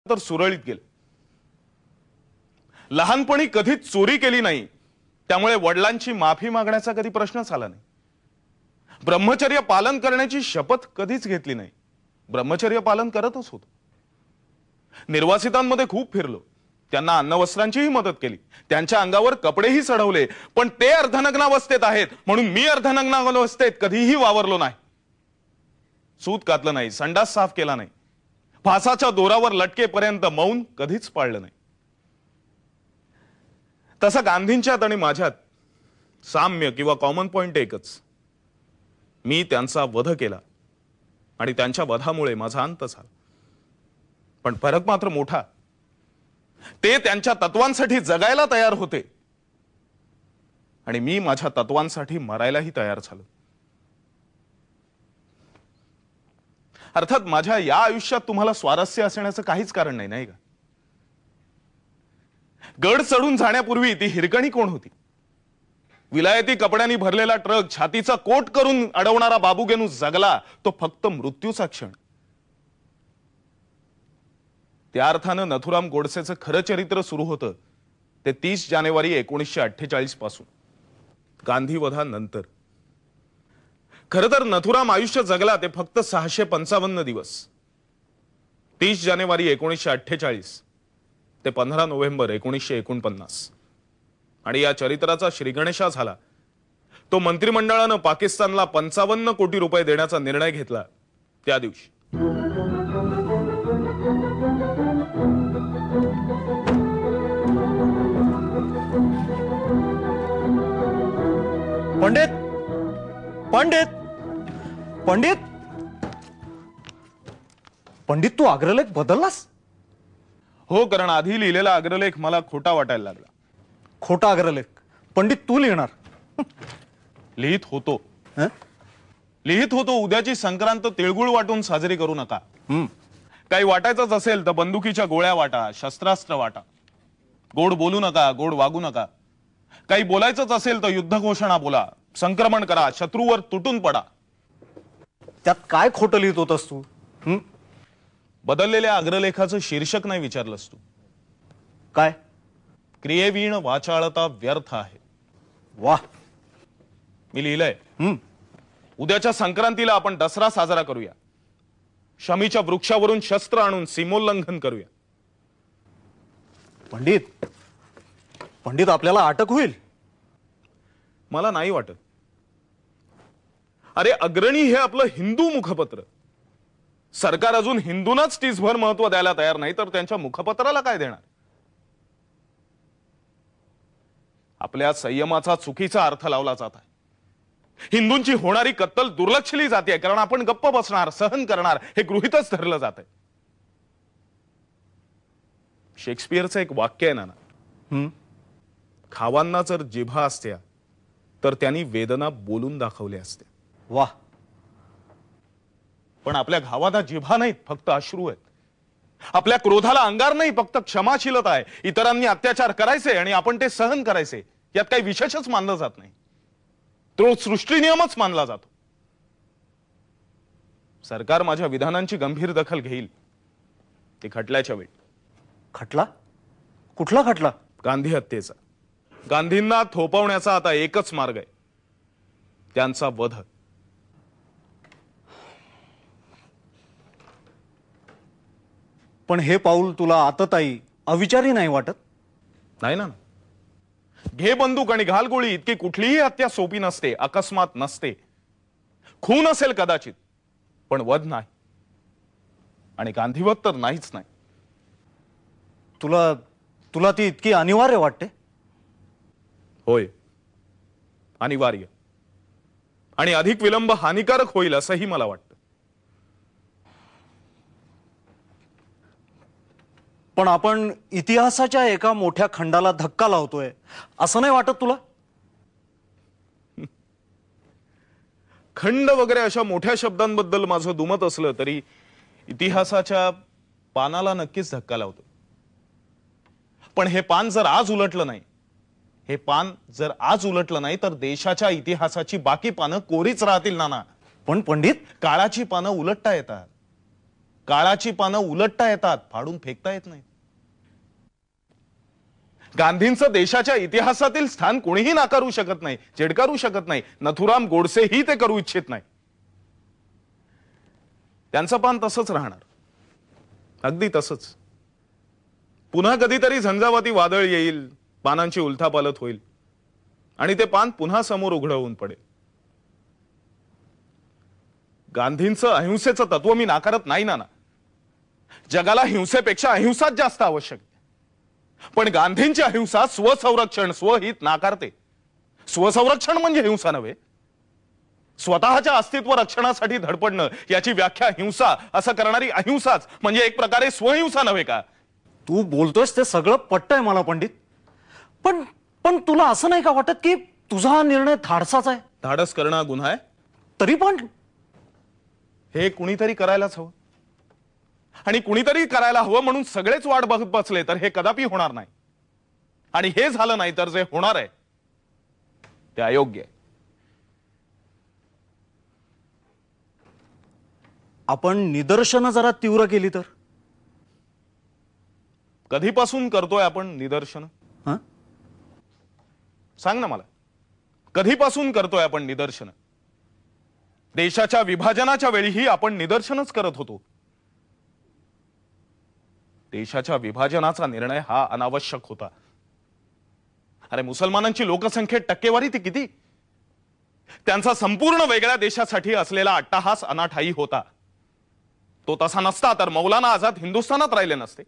तर सुरळीत गेले। लहानपणी कधीच चोरी केली नाही, त्यामुळे वडिलांची माफी मागण्याचा कधी प्रश्नच आला नाही। ब्रह्मचर्य पालन करण्याची शपथ कधीच घेतली नाही, ब्रह्मचर्य पालन करतच होतो। निर्वासितांमध्ये खूप फिरलो, त्यांना अन्नवस्त्रांचीही मदत केली, त्यांच्या अंगावर कपडेही चढवले, पण ते अर्धनग्नावस्थेत आहेत म्हणून मी अर्धनग्नावस्थेत कधीही वावरलो नाही। सूत कातलं नाही, संडास साफ केला नाही, फासाच्या दोरावर लटकेपर्यंत मौन कधीच पाळलं नाही। तसं गांधींच्यात आणि माझ्यात साम्य किंवा कॉमन पॉइंट एकच, मी त्यांचा वध केला आणि त्यांच्या वधामुळे माझा अंत झाला। पण फरक मात्र मोठा, ते त्यांच्या तत्वांसाठी जगायला तयार होते आणि मी माझ्या तत्वांसाठी मरायलाही तयार झालो। अर्थात माझ्या या आयुष्यात तुम्हाला स्वारस्य असण्याचं काहीच कारण नाही, नाही का? गड चढून जाण्यापूर्वी ती हिरकणी कोण होती? विलायती कपड्यांनी भरलेला ट्रक छातीचा कोट करून अडवणारा बाबूगेनू जगला तो फक्त मृत्यूचा क्षण। त्या अर्थानं नथुराम गोडसेचं खरं चरित्र सुरू होतं ते 30 जानेवारी 1948 पासून, गांधीवधानंतर। खरं तर नथुराम आयुष्य जगला ते फक्त 655 दिवस, 30 जानेवारी 1948 ते 15 नोव्हेंबर 1949। आणि या चरित्राचा श्रीगणेशा झाला तो मंत्रिमंडळानं पाकिस्तानला 55 कोटी रुपये देण्याचा निर्णय घेतला त्या दिवशी। पंडित पंडित पंडित पंडित, तू अग्रलेख बदललास? हो, कारण आधी लिहिलेला अग्रलेख मला खोटा वाटायला लागला। खोटा अग्रलेख पंडित तू लिहिणार? लिहित होतो उद्याची संक्रांत तिळगुळ वाटून साजरी करू नका। काही वाटायचंच असेल तर बंदुकीच्या गोळ्या वाटा, शस्त्रास्त्र वाटा। गोड बोलू नका, गोड वागू नका। काही बोलायचंच असेल तर युद्ध घोषणा बोला, संक्रमण करा, शत्रूवर तुटून पडा। त्यात काय खोटं लिहित होतस तू? बदललेल्या अग्रलेखाचं शीर्षक नाही विचारलंस तू? काय? क्रियेवीण वाचाळता व्यर्थ आहे। वाह, मी लिहिलंय उद्याच्या संक्रांतीला आपण दसरा साजरा करूया, शमीच्या वृक्षावरून शस्त्र आणून सीमोल्लंघन करूया। पंडित पंडित आपल्याला अटक होईल? मला नाही वाटत। अरे अग्रणी हे आपलं हिंदू मुखपत्र, सरकार अजून हिंदूंनाच टीसभर महत्व द्यायला तयार नाही तर त्यांच्या मुखपत्राला काय देणार? आपल्या संयमाचा चुकीचा अर्थ लावला जात आहे। हिंदूंची होणारी कत्तल दुर्लक्षली जाते कारण आपण गप्प बसणार, सहन करणार हे गृहीतच धरलं जात आहे। शेक्सपियरचं एक वाक्य आहे ना, खावांना जर जिभा असत्या तर त्यांनी वेदना बोलून दाखवल्या असत्या। वाह, पण आपल्या गावाला जिभा नाहीत, फक्त अश्रू आहेत। आपल्या क्रोधाला अंगार नाही, फक्त क्षमाशीलता आहे। इतरांनी अत्याचार करायचे आणि आपण ते सहन करायचे, यात काही विशेषच मानलं जात नाही, तो सृष्टी नियमच मानला जातो। सरकार माझ्या विधानांची गंभीर दखल घेईल ती खटल्याच्या वेळी। खटला? कुठला खटला? गांधी हत्येचा। गांधींना थोपवण्याचा आता एकच मार्ग आहे, त्यांचा वध। पण हे पाऊल तुला आतताई अविचारी नाही वाटत? नाही ना। घे बंदूक आणि घाल गोळी इतकी कुठलीही हत्या सोपी नसते, अकस्मात नसते। खून असेल कदाचित, पण वध नाही, आणि गांधीवध तर नाहीच नाही। तुला तुला ती इतकी अनिवार्य वाटते? होय, अनिवार्य, आणि अधिक विलंब हानिकारक होईल असंही मला वाटतं। पण आपण इतिहासाच्या एका मोठ्या खंडाला धक्का लावतोय असं नाही वाटत तुला? खंड वगैरे अशा मोठ्या शब्दांबद्दल माझं दुमत असलं तरी इतिहासाच्या पानाला नक्कीच धक्का लावतो। पण हे पान जर आज उलटलं नाही, हे पान जर आज उलटलं नाही तर देशाच्या इतिहासाची बाकी पानं कोरीच राहतील नाना। पण पंडित, काळाची पानं उलटता येतात, काळाची पानं उलटता येतात, फाडून फेकता येत नाही. गांधींचं देशाच्या इतिहासातील स्थान कोणीही नाकारू शकत नाही, झेडकारू शकत नाही. नथुराम गोडसेही ते करू इच्छित नाही. त्यांचं पान तसंच राहणार, अगदी तसंच. पुन्हा कधीतरी झंझावाती वादळ येईल, पानांची उलथापालथ होईल आणि ते पान पुन्हा समोर उघडं होऊन पडेल. गांधींचं अहिंसेचं तत्व मी नाकारत नाही ना. जगाला हिंसेपेक्षा अहिंसाच जास्त आवश्यक आहे. पण गांधींची अहिंसा स्वसंरक्षण, स्वहित नाकारते. स्वसंरक्षण म्हणजे हिंसा नव्हे. स्वतःच्या अस्तित्व रक्षणासाठी धडपडणं याची व्याख्या हिंसा असं करणारी अहिंसाच म्हणजे एक प्रकारे स्वहिंसा नव्हे का? तू बोलतोयस ते सगळं पटतंय मला पंडित, पण पण तुला असं नाही का वाटत की तुझा हा निर्णय धाडसाचा आहे? धाडस करणं हा गुन्हा आहे? तरी पण हे कुणीतरी करायलाच हवं, आणि कुणीतरी करायला हवं म्हणून सगळेच वाट बघत बसले तर हे कदापि होणार नाही. आणि हे झालं नाही तर जे होणार आहे ते अयोग्य आहे. आपण निदर्शनं जरा तीव्र केली तर? कधीपासून करतोय आपण निदर्शन? हं? सांग ना मला, कधीपासून करतोय आपण निदर्शन? देशाच्या विभाजनाच्या वेळीही आपण निदर्शनच करत होतो. देशाच्या विभाजनाचा निर्णय हा अनावश्यक होता. अरे मुसलमानांची लोकसंख्येत टक्केवारी ती किती? त्यांचा संपूर्ण वेगळ्या देशासाठी असलेला अट्टहास अनाठायी होता. तो तसा नसता तर मौलाना आझाद हिंदुस्थानात राहिले नसते.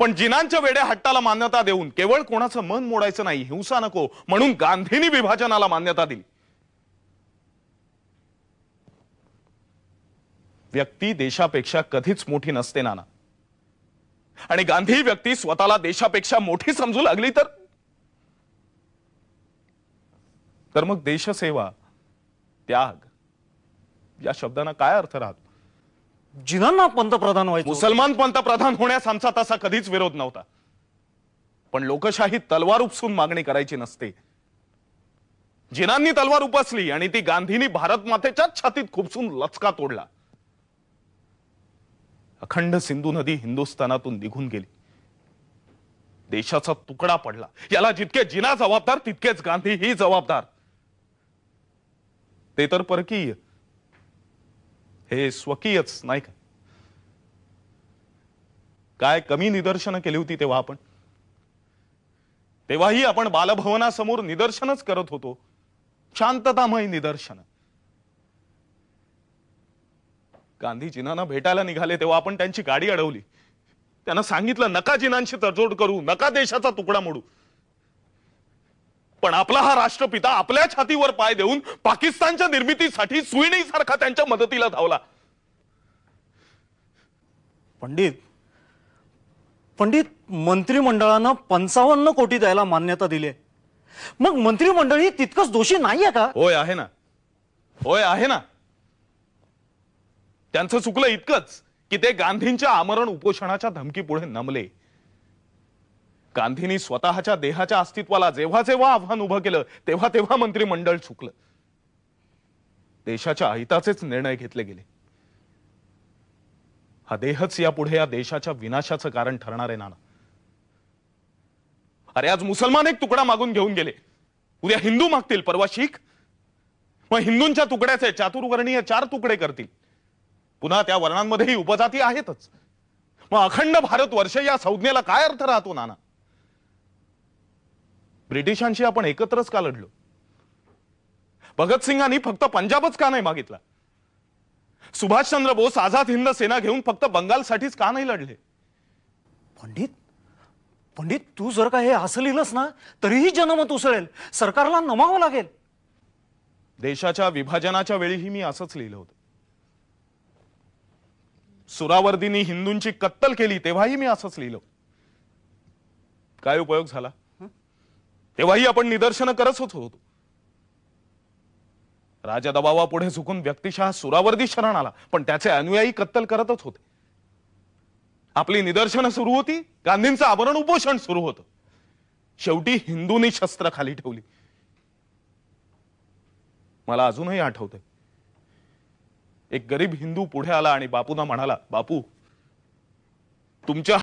पण जिनांच्या वेड्या हट्टाला मान्यता देऊन केवळ कोणाचं मन मोडायचं नाही, हिंसा नको म्हणून गांधींनी विभाजनाला मान्यता दिली. व्यक्ती देशापेक्षा कधीच मोठी नसते नाना. आणि गांधी व्यक्ती स्वतःला देशापेक्षा मोठी समजू लागली तर मग देशसेवा, त्याग या शब्दांना काय अर्थ राहतो? जिनांना पंतप्रधान व्हायचं. मुसलमान पंतप्रधान होण्यास आमचा तसा कधीच विरोध नव्हता. पण लोकशाही तलवार उपसून मागणी करायची नसते. जिनांनी तलवार उपसली आणि ती गांधींनी भारत मातेच्याच छातीत खुपसून लचका तोडला. अखंड सिंधू नदी हिंदुस्थानातून निघून गेली. देशाचा तुकडा पडला. याला जितके जिना जबाबदार तितकेच गांधी ही जबाबदार. ते तर परकीय, हे स्वकीयच नाही का? काय कमी निदर्शनं केली होती तेव्हा आपण? तेव्हाही आपण बालभवनासमोर निदर्शनच करत होतो, शांततामय निदर्शन. गांधीजींना भेटायला निघाले तेव्हा आपण त्यांची गाडी अडवली. त्यांना सांगितलं नका जिनांशी तडजोड करू, नका देशाचा तुकडा मोडू. पण आपला हा राष्ट्रपिता आपल्या छातीवर पाय देऊन पाकिस्तानच्या निर्मितीसाठी सुईणीसारखा त्यांच्या मदतीला धावला. पंडित पंडित मंत्रिमंडळानं 55 कोटी द्यायला मान्यता दिली. मग मंत्रिमंडळ ही तितकंच दोषी नाहीये का? होय आहे ना, होय आहे ना. त्यांचं चुकलं इतकंच की ते गांधींच्या आमरण उपोषणाच्या धमकी पुढे नमले. गांधींनी स्वतःच्या देहाच्या अस्तित्वाला जेव्हा जेव्हा आव्हान उभं केलं तेव्हा तेव्हा मंत्रिमंडळ चुकलं. देशाच्या अहिताचेच निर्णय घेतले गेले. हा देहच यापुढे या देशाच्या विनाशाचं कारण ठरणार आहे नाना. अरे आज मुसलमान एक तुकडा मागून घेऊन गेले, उद्या हिंदू मागतील, परवा शीख, मग हिंदूंच्या तुकड्याचे चातुर्वर्णीय 4 तुकडे करतील. पुन्हा त्या वर्णांमध्येही उपजाती आहेतच. मग अखंड भारतवर्ष या संज्ञेला काय अर्थ राहतो नाना? ब्रिटिशांशी आपण एकत्रच का लढलो? भगतसिंगांनी फक्त पंजाबच का नाही मागितला? सुभाषचंद्र बोस आझाद हिंद सेना घेऊन फक्त बंगालसाठीच का नाही लढले? पंडित पंडित तू जर का हे असं लिहिलंस ना तरीही जनमत उसळेल, सरकारला नमावं लागेल. देशाच्या विभाजनाच्या वेळीही मी असंच लिहिलं होतं. सुरावर्दींनी हिंदूंची कत्तल केली तेव्हाही मी असंच लिहिलं. काय उपयोग झाला? तेव्हाही आपण निदर्शनं करत होतो. राजदबावापुढे झुकून व्यक्तिशः सुरावर्दी शरण आला, पण त्याचे अनुयायी कत्तल करतच होते. आपली निदर्शनं सुरू होती, गांधींचं आमरण उपोषण सुरू होतं. शेवटी हिंदूंनी शस्त्र खाली ठेवली. मला अजूनही आठवतंय एक गरीब हिंदू पुढे आला आणि बापूंना म्हणाला, बापू, तुमच्या